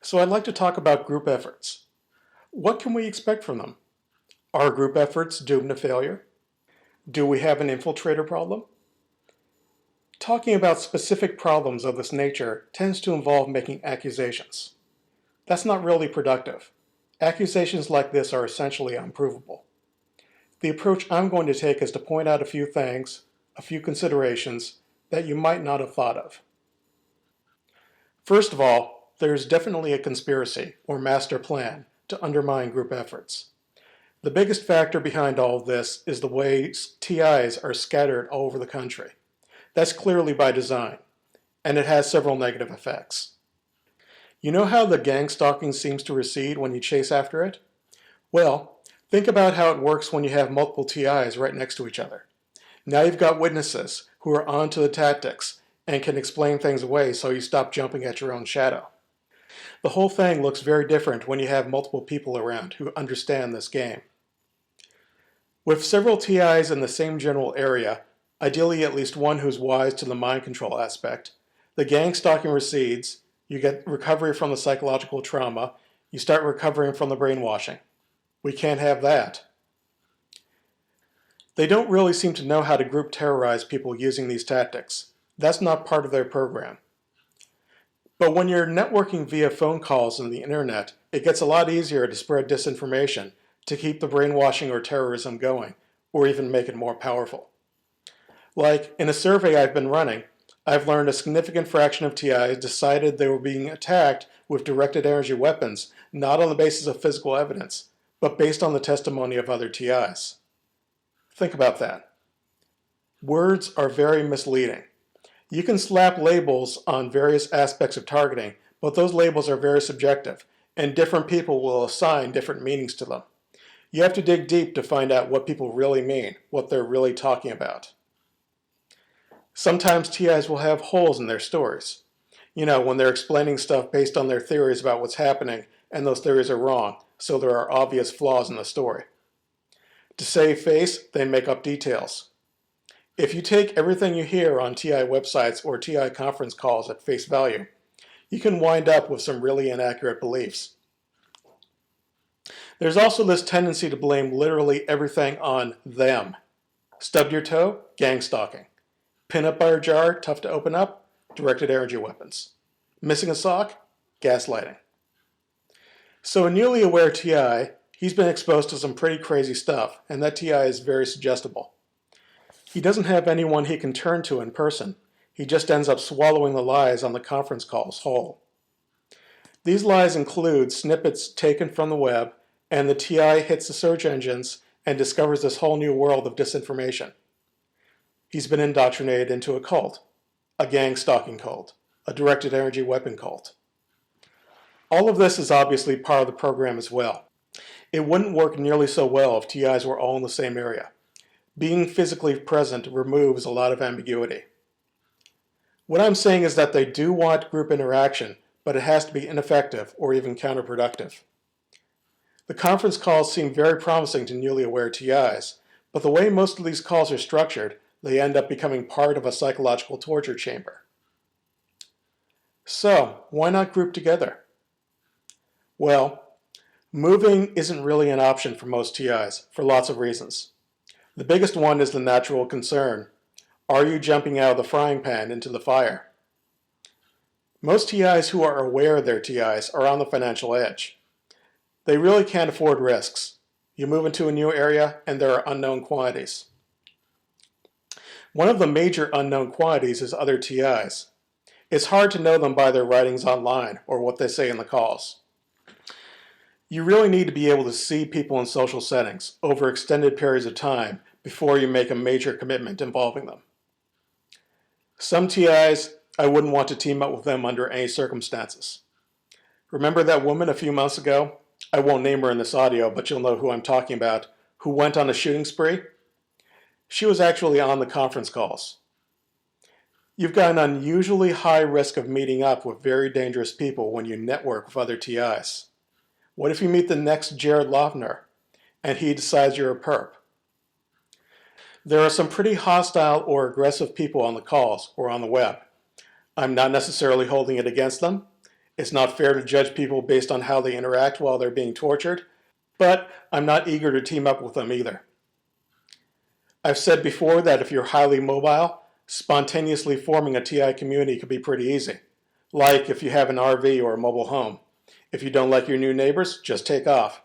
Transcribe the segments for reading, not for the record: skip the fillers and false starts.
So I'd like to talk about group efforts. What can we expect from them? Are group efforts doomed to failure? Do we have an infiltrator problem? Talking about specific problems of this nature tends to involve making accusations. That's not really productive. Accusations like this are essentially unprovable. The approach I'm going to take is to point out a few things, a few considerations that you might not have thought of. First of all, there's definitely a conspiracy or master plan to undermine group efforts. The biggest factor behind all of this is the way TIs are scattered all over the country. That's clearly by design, and it has several negative effects. You know how the gang stalking seems to recede when you chase after it? Well, think about how it works when you have multiple TIs right next to each other. Now you've got witnesses who are on to the tactics and can explain things away so you stop jumping at your own shadow. The whole thing looks very different when you have multiple people around who understand this game. With several TIs in the same general area, ideally at least one who's wise to the mind control aspect, the gang stalking recedes, you get recovery from the psychological trauma, you start recovering from the brainwashing. We can't have that. They don't really seem to know how to group terrorize people using these tactics. That's not part of their program. But when you're networking via phone calls and the internet, it gets a lot easier to spread disinformation, to keep the brainwashing or terrorism going, or even make it more powerful. Like, in a survey I've been running, I've learned a significant fraction of TIs decided they were being attacked with directed energy weapons, not on the basis of physical evidence, but based on the testimony of other TIs. Think about that. Words are very misleading. You can slap labels on various aspects of targeting, but those labels are very subjective, and different people will assign different meanings to them. You have to dig deep to find out what people really mean, what they're really talking about. Sometimes TIs will have holes in their stories. You know, when they're explaining stuff based on their theories about what's happening, and those theories are wrong, so there are obvious flaws in the story. To save face, they make up details. If you take everything you hear on TI websites or TI conference calls at face value, you can wind up with some really inaccurate beliefs. There's also this tendency to blame literally everything on them. Stubbed your toe? Gang stalking. Peanut butter jar, tough to open up? Directed energy weapons. Missing a sock? Gaslighting. So a newly aware TI, he's been exposed to some pretty crazy stuff, and that TI is very suggestible. He doesn't have anyone he can turn to in person. He just ends up swallowing the lies on the conference calls whole. These lies include snippets taken from the web, and the TI hits the search engines and discovers this whole new world of disinformation. He's been indoctrinated into a cult, a gang stalking cult, a directed energy weapon cult. All of this is obviously part of the program as well. It wouldn't work nearly so well if TIs were all in the same area. Being physically present removes a lot of ambiguity. What I'm saying is that they do want group interaction, but it has to be ineffective or even counterproductive. The conference calls seem very promising to newly aware TIs, but the way most of these calls are structured, they end up becoming part of a psychological torture chamber. So, why not group together? Well, moving isn't really an option for most TIs, for lots of reasons. The biggest one is the natural concern. Are you jumping out of the frying pan into the fire? Most TIs who are aware of their TIs are on the financial edge. They really can't afford risks. You move into a new area and there are unknown quantities. One of the major unknown quantities is other TIs. It's hard to know them by their writings online or what they say in the calls. You really need to be able to see people in social settings over extended periods of time before you make a major commitment involving them. Some TIs, I wouldn't want to team up with them under any circumstances. Remember that woman a few months ago? I won't name her in this audio, but you'll know who I'm talking about, who went on a shooting spree? She was actually on the conference calls. You've got an unusually high risk of meeting up with very dangerous people when you network with other TIs. What if you meet the next Jared Loughner and he decides you're a perp? There are some pretty hostile or aggressive people on the calls or on the web. I'm not necessarily holding it against them. It's not fair to judge people based on how they interact while they're being tortured, but I'm not eager to team up with them either. I've said before that if you're highly mobile, spontaneously forming a TI community can be pretty easy, like if you have an RV or a mobile home. If you don't like your new neighbors, just take off.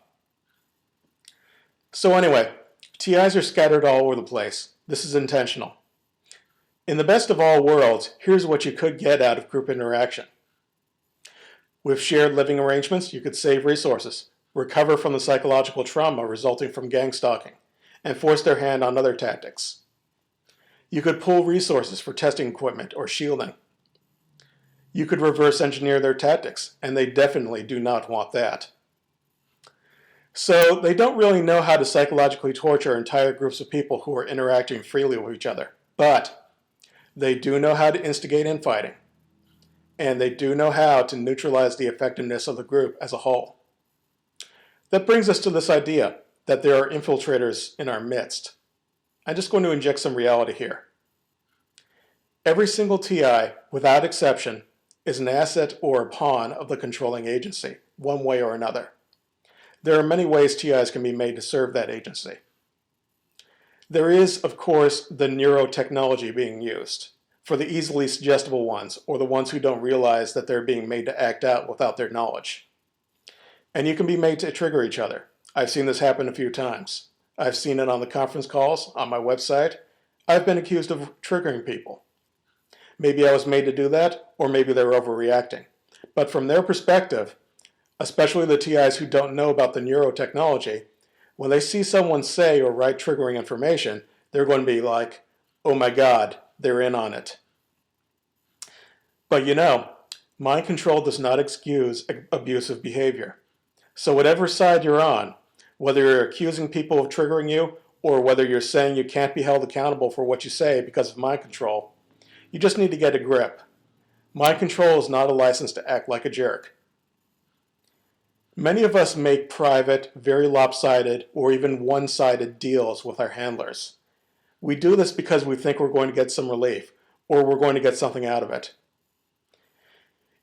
So anyway, TIs are scattered all over the place. This is intentional. In the best of all worlds, here's what you could get out of group interaction. With shared living arrangements, you could save resources, recover from the psychological trauma resulting from gang stalking, and force their hand on other tactics. You could pool resources for testing equipment or shielding. You could reverse engineer their tactics, and they definitely do not want that. So they don't really know how to psychologically torture entire groups of people who are interacting freely with each other, but they do know how to instigate infighting, and they do know how to neutralize the effectiveness of the group as a whole. That brings us to this idea that there are infiltrators in our midst. I'm just going to inject some reality here. Every single TI, without exception, is an asset or a pawn of the controlling agency, one way or another. There are many ways TIs can be made to serve that agency. There is, of course, the neurotechnology being used for the easily suggestible ones, or the ones who don't realize that they're being made to act out without their knowledge. And you can be made to trigger each other. I've seen this happen a few times. I've seen it on the conference calls, on my website. I've been accused of triggering people. Maybe I was made to do that, or maybe they were overreacting. But from their perspective, especially the TIs who don't know about the neurotechnology, when they see someone say or write triggering information, they're going to be like, oh my God, they're in on it. But you know, mind control does not excuse abusive behavior. So whatever side you're on, whether you're accusing people of triggering you, or whether you're saying you can't be held accountable for what you say because of mind control, you just need to get a grip. Mind control is not a license to act like a jerk. Many of us make private, very lopsided, or even one-sided deals with our handlers. We do this because we think we're going to get some relief, or we're going to get something out of it.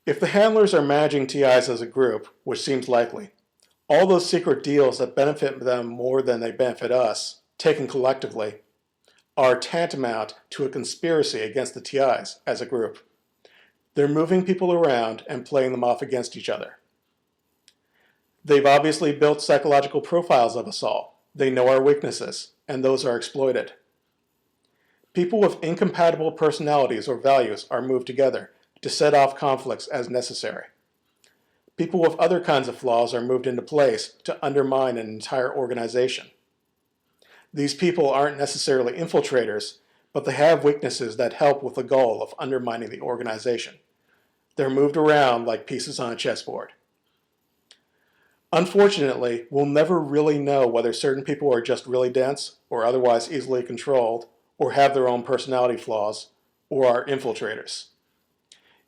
If the handlers are managing TIs as a group, which seems likely, all those secret deals that benefit them more than they benefit us, taken collectively, are tantamount to a conspiracy against the TIs as a group. They're moving people around and playing them off against each other. They've obviously built psychological profiles of us all. They know our weaknesses, and those are exploited. People with incompatible personalities or values are moved together to set off conflicts as necessary. People with other kinds of flaws are moved into place to undermine an entire organization. These people aren't necessarily infiltrators, but they have weaknesses that help with the goal of undermining the organization. They're moved around like pieces on a chessboard. Unfortunately, we'll never really know whether certain people are just really dense, or otherwise easily controlled, or have their own personality flaws, or are infiltrators.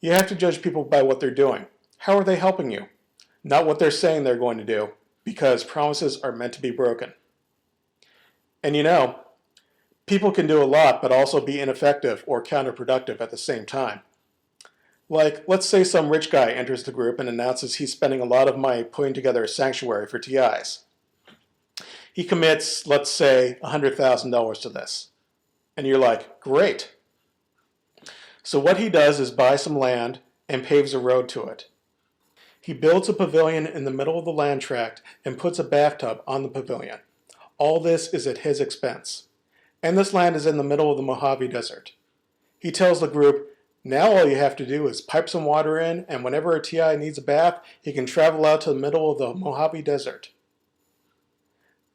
You have to judge people by what they're doing. How are they helping you? Not what they're saying they're going to do, because promises are meant to be broken. And you know, people can do a lot but also be ineffective or counterproductive at the same time. Like, let's say some rich guy enters the group and announces he's spending a lot of money putting together a sanctuary for TIs. He commits, let's say, $100,000 to this. And you're like, great. So what he does is buy some land and paves a road to it. He builds a pavilion in the middle of the land tract and puts a bathtub on the pavilion. All this is at his expense. And this land is in the middle of the Mojave Desert. He tells the group, now all you have to do is pipe some water in, and whenever a TI needs a bath, he can travel out to the middle of the Mojave Desert.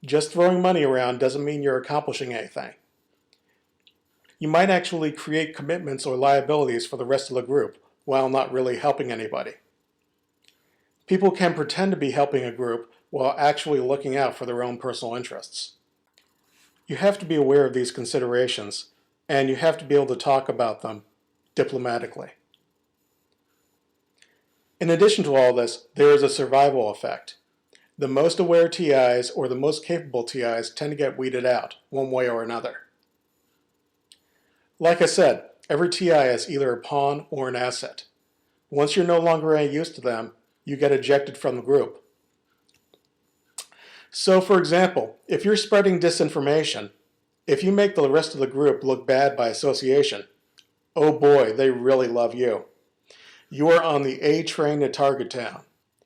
Just throwing money around doesn't mean you're accomplishing anything. You might actually create commitments or liabilities for the rest of the group, while not really helping anybody. People can pretend to be helping a group while actually looking out for their own personal interests. You have to be aware of these considerations, and you have to be able to talk about them diplomatically. In addition to all this, there is a survival effect. The most aware TIs or the most capable TIs tend to get weeded out, one way or another. Like I said, every TI is either a pawn or an asset. Once you're no longer any use to them, you get ejected from the group. So for example, if you're spreading disinformation, if you make the rest of the group look bad by association, oh boy, they really love you. You are on the A train to Target Town.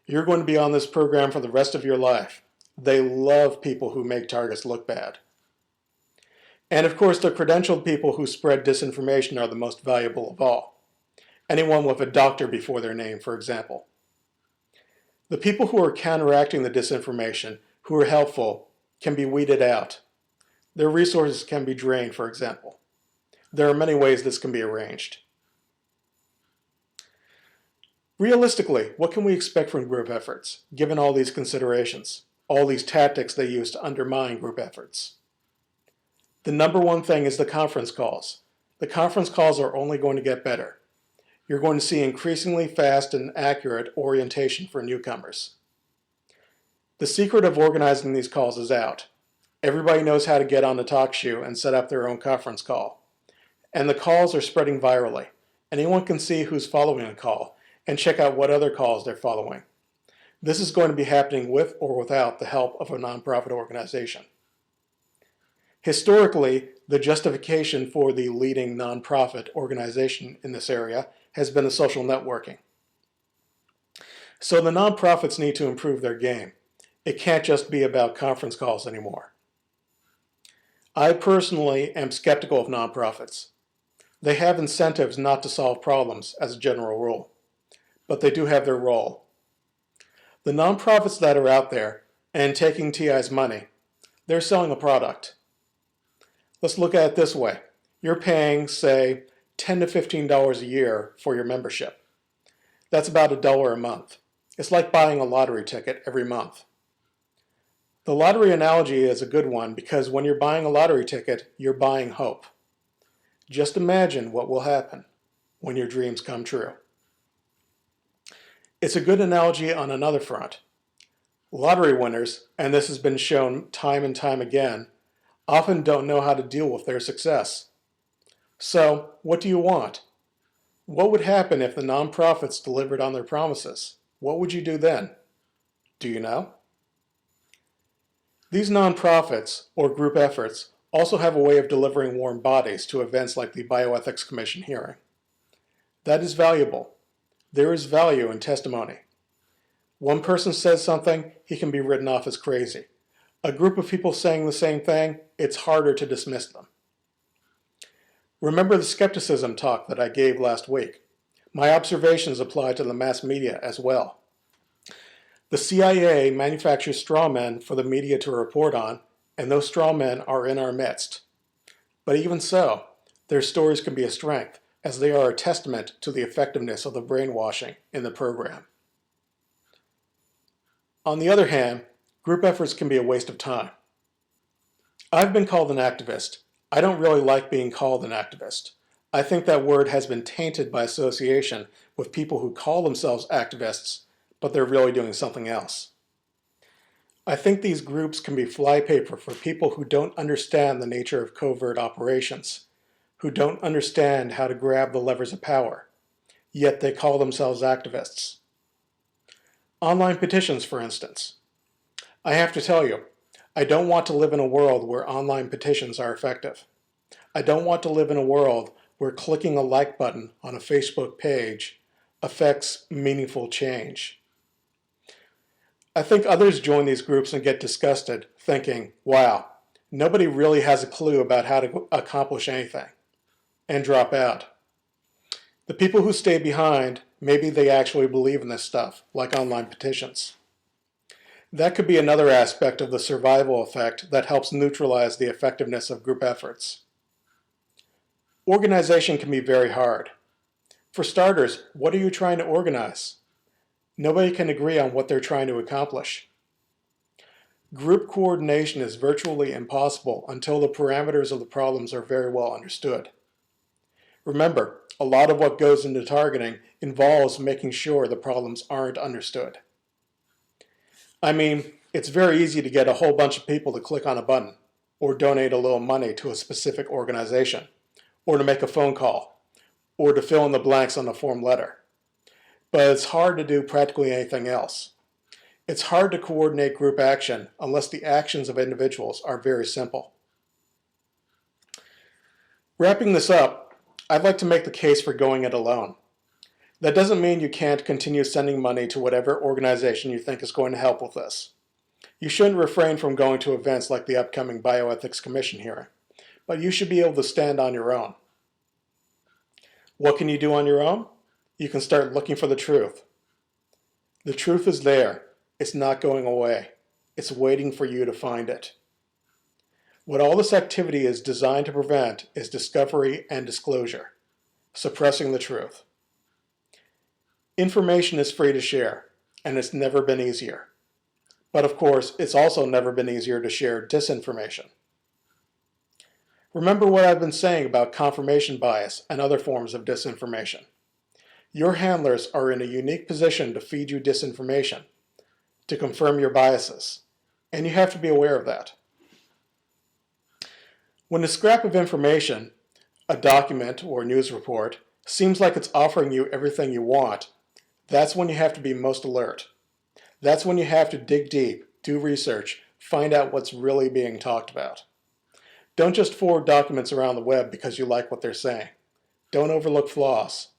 You're going to be on this program for the rest of your life. They love people who make targets look bad. And of course, the credentialed people who spread disinformation are the most valuable of all. Anyone with a doctor before their name, for example. The people who are counteracting the disinformation, who are helpful, can be weeded out. Their resources can be drained, for example. There are many ways this can be arranged. Realistically, what can we expect from group efforts, given all these considerations, all these tactics they use to undermine group efforts? The number one thing is the conference calls. The conference calls are only going to get better. You're going to see increasingly fast and accurate orientation for newcomers. The secret of organizing these calls is out. Everybody knows how to get on the TalkShoe and set up their own conference call. And the calls are spreading virally. Anyone can see who's following a call and check out what other calls they're following. This is going to be happening with or without the help of a nonprofit organization. Historically, the justification for the leading nonprofit organization in this area has been the social networking. So the nonprofits need to improve their game. It can't just be about conference calls anymore. I personally am skeptical of nonprofits. They have incentives not to solve problems as a general rule, but they do have their role. The nonprofits that are out there and taking TI's money, they're selling a product. Let's look at it this way. You're paying, say, $10 to $15 a year for your membership. That's about $1 a month. It's like buying a lottery ticket every month. The lottery analogy is a good one because when you're buying a lottery ticket, you're buying hope. Just imagine what will happen when your dreams come true. It's a good analogy on another front. Lottery winners, and this has been shown time and time again, often don't know how to deal with their success. So, what do you want? What would happen if the nonprofits delivered on their promises? What would you do then? Do you know? These nonprofits, or group efforts, also have a way of delivering warm bodies to events like the Bioethics Commission hearing. That is valuable. There is value in testimony. One person says something, he can be written off as crazy. A group of people saying the same thing, it's harder to dismiss them. Remember the skepticism talk that I gave last week. My observations apply to the mass media as well. The CIA manufactures straw men for the media to report on, and those straw men are in our midst. But even so, their stories can be a strength, as they are a testament to the effectiveness of the brainwashing in the program. On the other hand, group efforts can be a waste of time. I've been called an activist. I don't really like being called an activist. I think that word has been tainted by association with people who call themselves activists, but they're really doing something else. I think these groups can be flypaper for people who don't understand the nature of covert operations, who don't understand how to grab the levers of power, yet they call themselves activists. Online petitions, for instance. I have to tell you, I don't want to live in a world where online petitions are effective. I don't want to live in a world where clicking a like button on a Facebook page affects meaningful change. I think others join these groups and get disgusted, thinking, wow, nobody really has a clue about how to accomplish anything, and drop out. The people who stay behind, maybe they actually believe in this stuff, like online petitions. That could be another aspect of the survival effect that helps neutralize the effectiveness of group efforts. Organization can be very hard. For starters, what are you trying to organize? Nobody can agree on what they're trying to accomplish. Group coordination is virtually impossible until the parameters of the problems are very well understood. Remember, a lot of what goes into targeting involves making sure the problems aren't understood. I mean, it's very easy to get a whole bunch of people to click on a button, or donate a little money to a specific organization, or to make a phone call, or to fill in the blanks on a form letter. but it's hard to do practically anything else. It's hard to coordinate group action unless the actions of individuals are very simple. Wrapping this up, I'd like to make the case for going it alone. That doesn't mean you can't continue sending money to whatever organization you think is going to help with this. You shouldn't refrain from going to events like the upcoming Bioethics Commission hearing, but you should be able to stand on your own. What can you do on your own? You can start looking for the truth. The truth is there. It's not going away. It's waiting for you to find it. What all this activity is designed to prevent is discovery and disclosure, suppressing the truth. Information is free to share, and it's never been easier. But of course, it's also never been easier to share disinformation. Remember what I've been saying about confirmation bias and other forms of disinformation. Your handlers are in a unique position to feed you disinformation, to confirm your biases, and you have to be aware of that. When a scrap of information, a document or news report, seems like it's offering you everything you want, that's when you have to be most alert. That's when you have to dig deep, do research, find out what's really being talked about. Don't just forward documents around the web because you like what they're saying. Don't overlook flaws.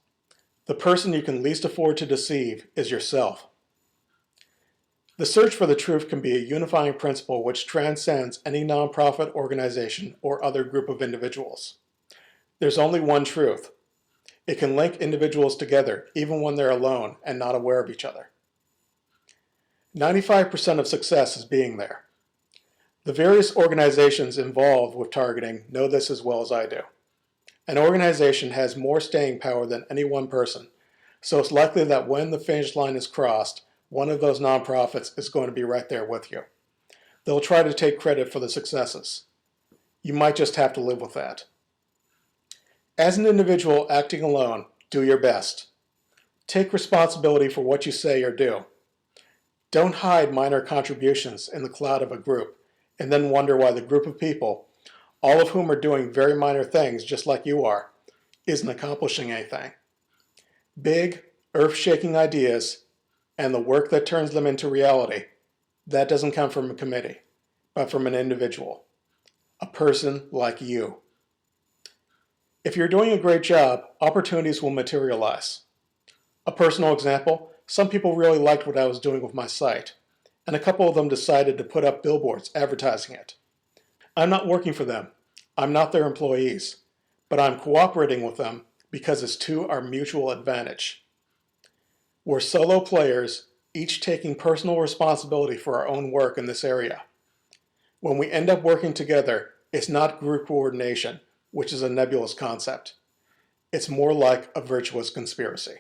The person you can least afford to deceive is yourself. The search for the truth can be a unifying principle which transcends any nonprofit organization or other group of individuals. There's only one truth. It can link individuals together even when they're alone and not aware of each other. 95% of success is being there. The various organizations involved with targeting know this as well as I do. An organization has more staying power than any one person, so it's likely that when the finish line is crossed, one of those nonprofits is going to be right there with you. They'll try to take credit for the successes. You might just have to live with that. As an individual acting alone, do your best. Take responsibility for what you say or do. Don't hide minor contributions in the cloud of a group and then wonder why the group of people, all of whom are doing very minor things just like you are, isn't accomplishing anything. Big, earth-shaking ideas and the work that turns them into reality, that doesn't come from a committee, but from an individual, a person like you. If you're doing a great job, opportunities will materialize. A personal example, some people really liked what I was doing with my site, and a couple of them decided to put up billboards advertising it. I'm not working for them. I'm not their employees, but I'm cooperating with them because it's to our mutual advantage. We're solo players, each taking personal responsibility for our own work in this area. When we end up working together, it's not group coordination, which is a nebulous concept. It's more like a virtuous conspiracy.